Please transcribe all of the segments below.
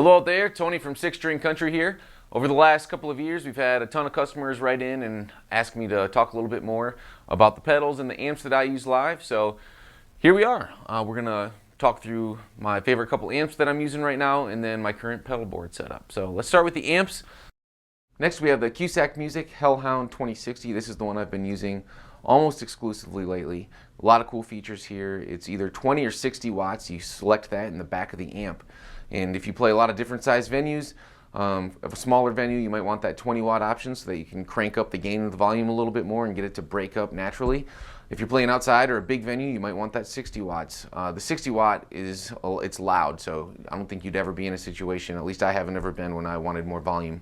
Hello out there, Tony from Six String Country here. Over the last couple of years, we've had a ton of customers write in and ask me to talk a little bit more about the pedals and the amps that I use live. So here we are. We're gonna talk through my favorite couple amps that I'm using right now and then my current pedal board setup. So let's start with the amps. Next we have the Cusack Music Hellhound 2060. This is the one I've been using almost exclusively lately. A lot of cool features here. It's either 20 or 60 watts. You select that in the back of the amp. And if you play a lot of different size venues, of a smaller venue, you might want that 20 watt option so that you can crank up the gain of the volume a little bit more and get it to break up naturally. If you're playing outside or a big venue, you might want that 60 watts. The 60 watt it's loud, so I don't think you'd ever be in a situation, at least I haven't ever been, when I wanted more volume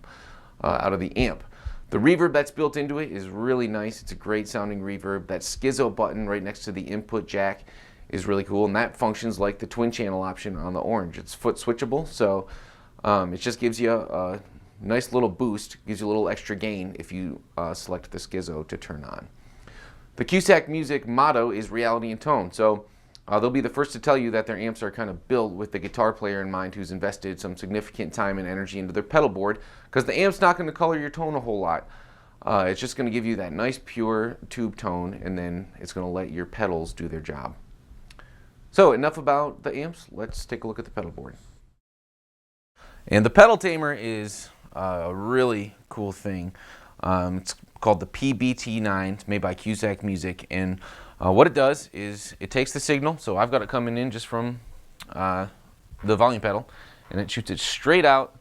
out of the amp. The reverb that's built into it is really nice. It's a great sounding reverb. That schizo button right next to the input jack is really cool, and that functions like the twin channel option on the Orange. It's foot switchable, so it just gives you a nice little boost, gives you a little extra gain if you select the schizo to turn on. The Cusack Music motto is reality and tone, so they'll be the first to tell you that their amps are kind of built with the guitar player in mind who's invested some significant time and energy into their pedal board, because the amp's not going to color your tone a whole lot. It's just going to give you that nice pure tube tone, and then it's going to let your pedals do their job. So enough about the amps, let's take a look at the pedal board. And the pedal tamer is a really cool thing. It's called the PBT9. It's made by Cusack Music, and what it does is it takes the signal, so I've got it coming in just from the volume pedal, and it shoots it straight out,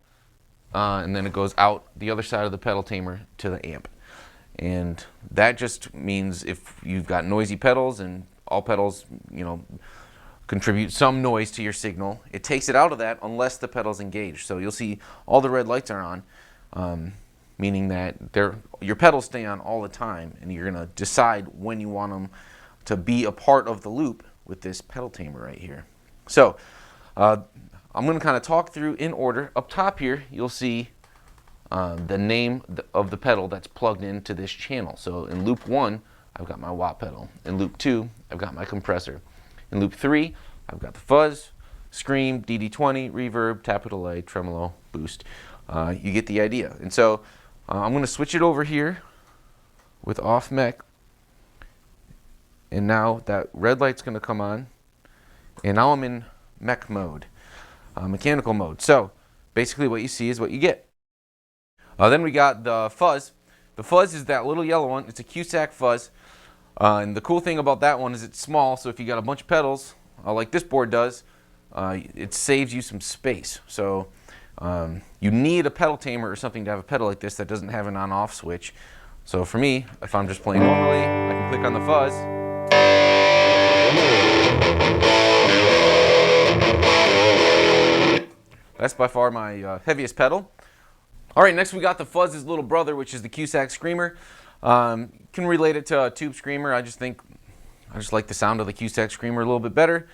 and then it goes out the other side of the pedal tamer to the amp. And that just means if you've got noisy pedals, and all pedals, you know, contribute some noise to your signal, it takes it out of that unless the pedal's engaged. So you'll see all the red lights are on, meaning that your pedals stay on all the time, and you're gonna decide when you want them to be a part of the loop with this pedal tamer right here. So I'm gonna kind of talk through in order. Up top here, you'll see the name of the pedal that's plugged into this channel. So in loop 1, I've got my wah pedal. In loop 2, I've got my compressor. In loop 3, I've got the fuzz, scream, DD20, reverb, capital A, tremolo, boost. You get the idea. And so I'm going to switch it over here with off mech. And now that red light's going to come on. And now I'm in mech mode, mechanical mode. So basically what you see is what you get. Then we got the fuzz. The fuzz is that little yellow one. It's a Cusack fuzz. And the cool thing about that one is it's small, so if you got a bunch of pedals, like this board does, it saves you some space. So you need a pedal tamer or something to have a pedal like this that doesn't have an on-off switch. So for me, if I'm just playing normally, I can click on the fuzz. That's by far my heaviest pedal. All right, next we got the fuzz's little brother, which is the Cusack Screamer. Can relate it to a tube screamer. I just like the sound of the Cusack Screamer a little bit better,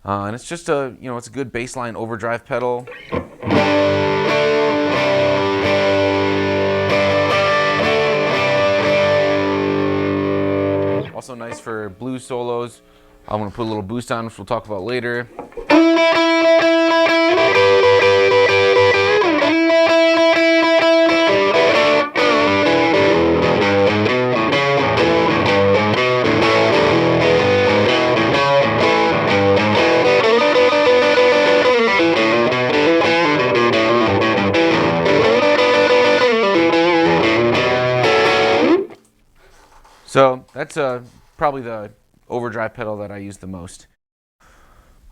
and it's just it's a good baseline overdrive pedal. Also nice for blues solos. I'm gonna put a little boost on, which we'll talk about later. So that's probably the overdrive pedal that I use the most.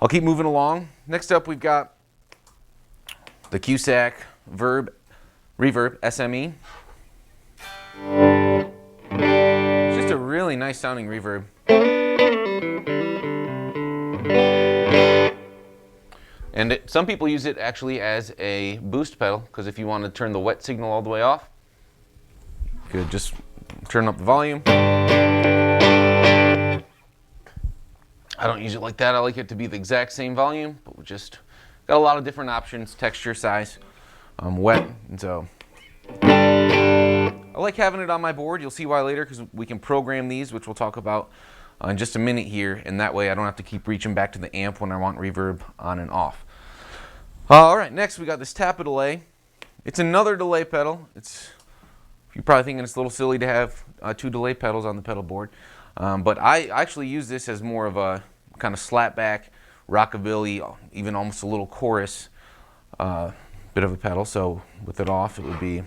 I'll keep moving along. Next up we've got the Cusack Reverb SME. It's just a really nice sounding reverb. And some people use it actually as a boost pedal, because if you want to turn the wet signal all the way off, you could just turn up the volume. I don't use it like that. I like it to be the exact same volume, but we just got a lot of different options, texture, size, wet, and so I like having it on my board. You'll see why later, because we can program these, which we'll talk about in just a minute here, and that way I don't have to keep reaching back to the amp when I want reverb on and off. All right, next we got this tap delay. It's another delay pedal. You're probably thinking it's a little silly to have 2 delay pedals on the pedal board, but I actually use this as more of a kind of slapback, rockabilly, even almost a little chorus bit of a pedal. So with it off, it would be. You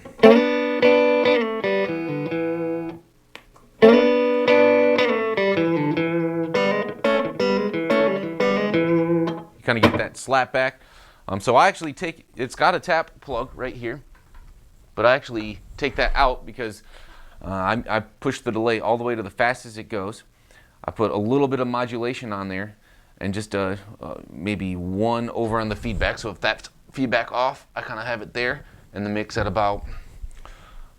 kind of get that slap back. So I actually it's got a tap plug right here, but I actually take that out because I push the delay all the way to the fastest it goes. I put a little bit of modulation on there and just maybe 1 over on the feedback. So if that's feedback off, I kind of have it there in the mix at about,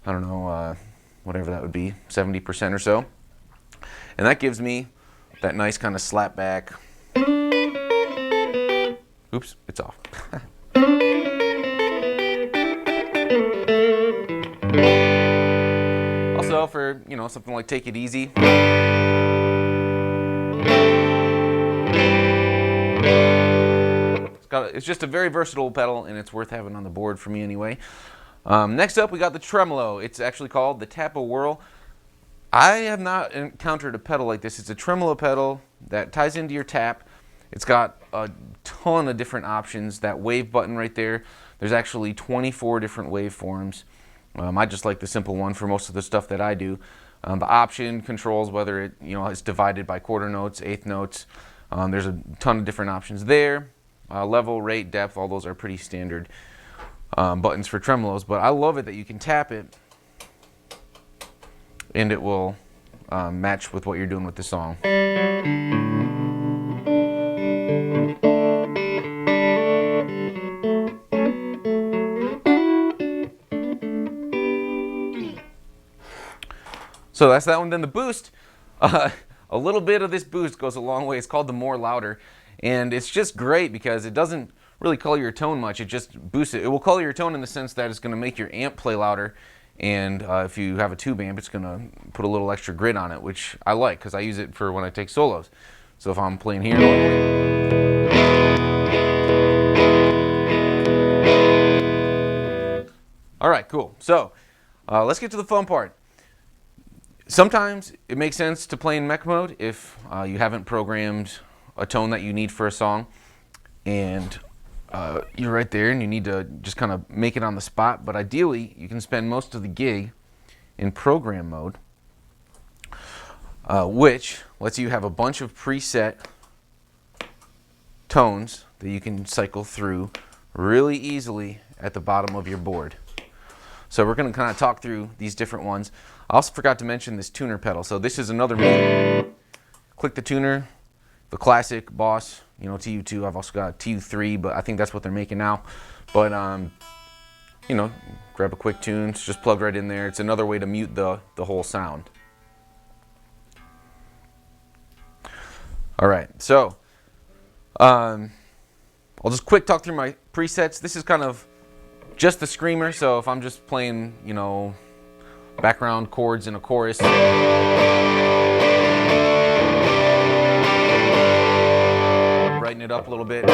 I don't know, whatever that would be, 70% or so. And that gives me that nice kind of slap back. Oops, it's off. Also for, something like Take It Easy. It's just a very versatile pedal, and it's worth having on the board for me anyway. Next up, we got the tremolo. It's actually called the Tap-A-Whirl. I have not encountered a pedal like this. It's a tremolo pedal that ties into your tap. It's got a ton of different options. That wave button right there, there's actually 24 different waveforms. I just like the simple one for most of the stuff that I do. The option controls whether it is divided by quarter notes, eighth notes. There's a ton of different options there. Level, rate, depth, all those are pretty standard buttons for tremolos. But I love it that you can tap it and it will match with what you're doing with the song. So that's that one. Then the boost, a little bit of this boost goes a long way. It's called the More Louder, and it's just great because it doesn't really color your tone much. It just boosts it. It will color your tone in the sense that it's going to make your amp play louder, and if you have a tube amp, it's going to put a little extra grit on it, which I like because I use it for when I take solos. So if I'm playing here all right, cool. So let's get to the fun part. Sometimes it makes sense to play in mech mode if you haven't programmed a tone that you need for a song, and you're right there and you need to just kind of make it on the spot. But ideally, you can spend most of the gig in program mode, which lets you have a bunch of preset tones that you can cycle through really easily at the bottom of your board. So we're going to kind of talk through these different ones. I also forgot to mention this tuner pedal. So this is another mode. Click the tuner, the classic Boss, TU2. I've also got TU3, but I think that's what they're making now. But grab a quick tune, it's just plugged right in there. It's another way to mute the whole sound. All right, so I'll just quick talk through my presets. This is kind of just the screamer, so if I'm just playing, background chords in a chorus. Brighten it up a little bit.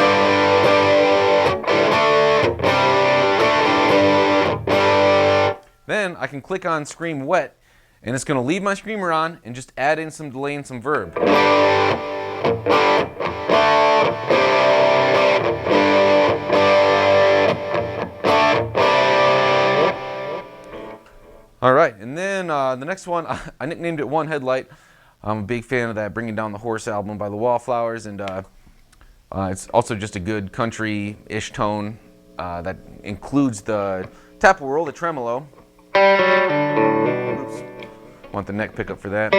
Then I can click on Scream Wet, and it's going to leave my screamer on and just add in some delay and some verb. All right, and then the next one, I nicknamed it One Headlight. I'm a big fan of that Bringing Down the Horse album by the Wallflowers, and it's also just a good country-ish tone that includes the Tap-A-Whirl, the tremolo. Oops. Want the neck pickup for that.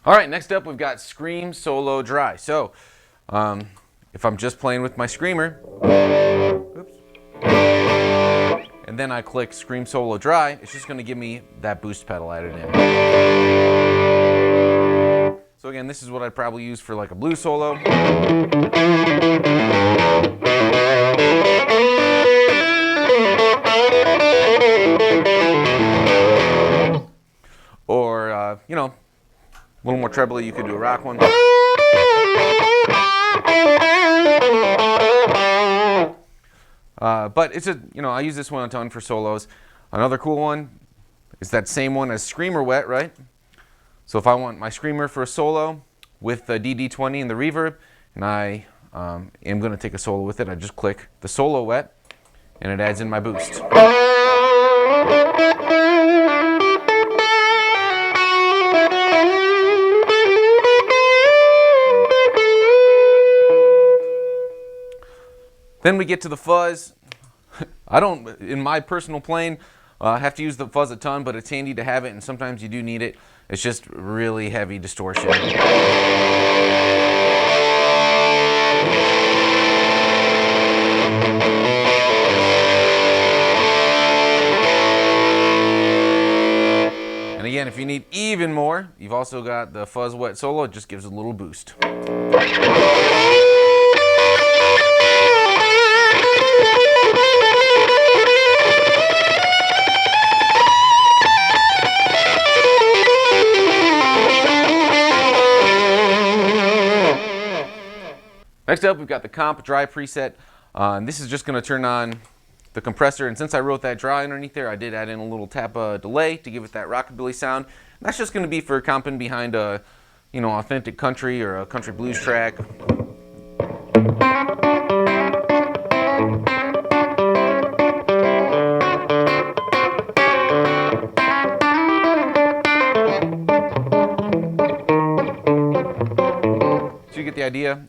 All right, next up we've got Scream Solo Dry. So if I'm just playing with my screamer, oops, and then I click Scream Solo Dry, it's just going to give me that boost pedal added in. So again, this is what I'd probably use for like a blues solo. Or, you know, a little more treble, you could do a rock one. But it's a, you know, I use this one a ton for solos. Another cool one is that same one as Screamer Wet, right? So if I want my Screamer for a solo with the DD20 and the reverb, and I am going to take a solo with it, I just click the solo wet, and it adds in my boost. Then we get to the fuzz. I don't, in my personal playing, have to use the fuzz a ton, but it's handy to have it, and sometimes you do need it. It's just really heavy distortion. And again, if you need even more, you've also got the fuzz wet solo. It just gives a little boost. Next up, we've got the comp dry preset. This is just going to turn on the compressor, and since I wrote that dry underneath there, I did add in a little tap delay to give it that rockabilly sound. And that's just going to be for comping behind a, you know, authentic country or a country blues track. So you get the idea.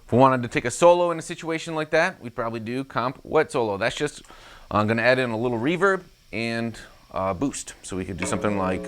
If we wanted to take a solo in a situation like that, we'd probably do comp wet solo. That's just, I'm going to add in a little reverb and boost. So we could do something like.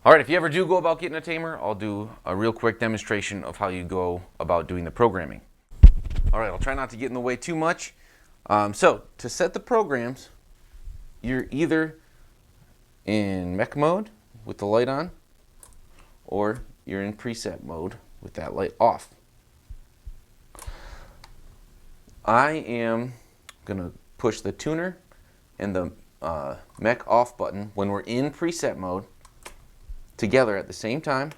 All right, if you ever do go about getting a Tamer, I'll do a real quick demonstration of how you go about doing the programming. All right, I'll try not to get in the way too much. So to set the programs, you're either in mech mode with the light on, or you're in preset mode with that light off. I am gonna push the tuner and the mech off button when we're in preset mode together at the same time,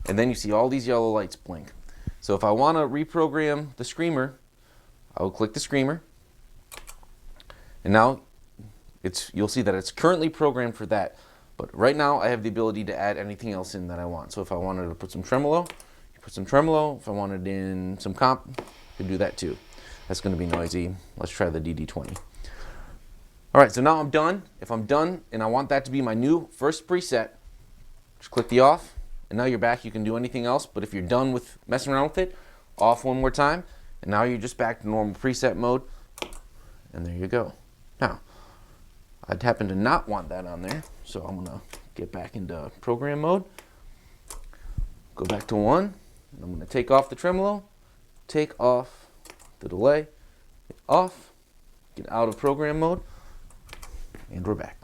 and then you see all these yellow lights blink. So if I want to reprogram the Screamer, I will click the Screamer, and now you'll see that it's currently programmed for that. But right now I have the ability to add anything else in that I want. So if I wanted to put some tremolo, you put some tremolo. If I wanted in some comp, you could do that too. That's going to be noisy. Let's try the DD20. All right, so now I'm done. If I'm done and I want that to be my new first preset, just click the off, and now you're back. You can do anything else, but if you're done with messing around with it, off one more time, and now you're just back to normal preset mode, and there you go. Now, I'd happen to not want that on there, so I'm gonna get back into program mode, go back to 1, and I'm gonna take off the tremolo, take off the delay, off, get out of program mode, and we're back.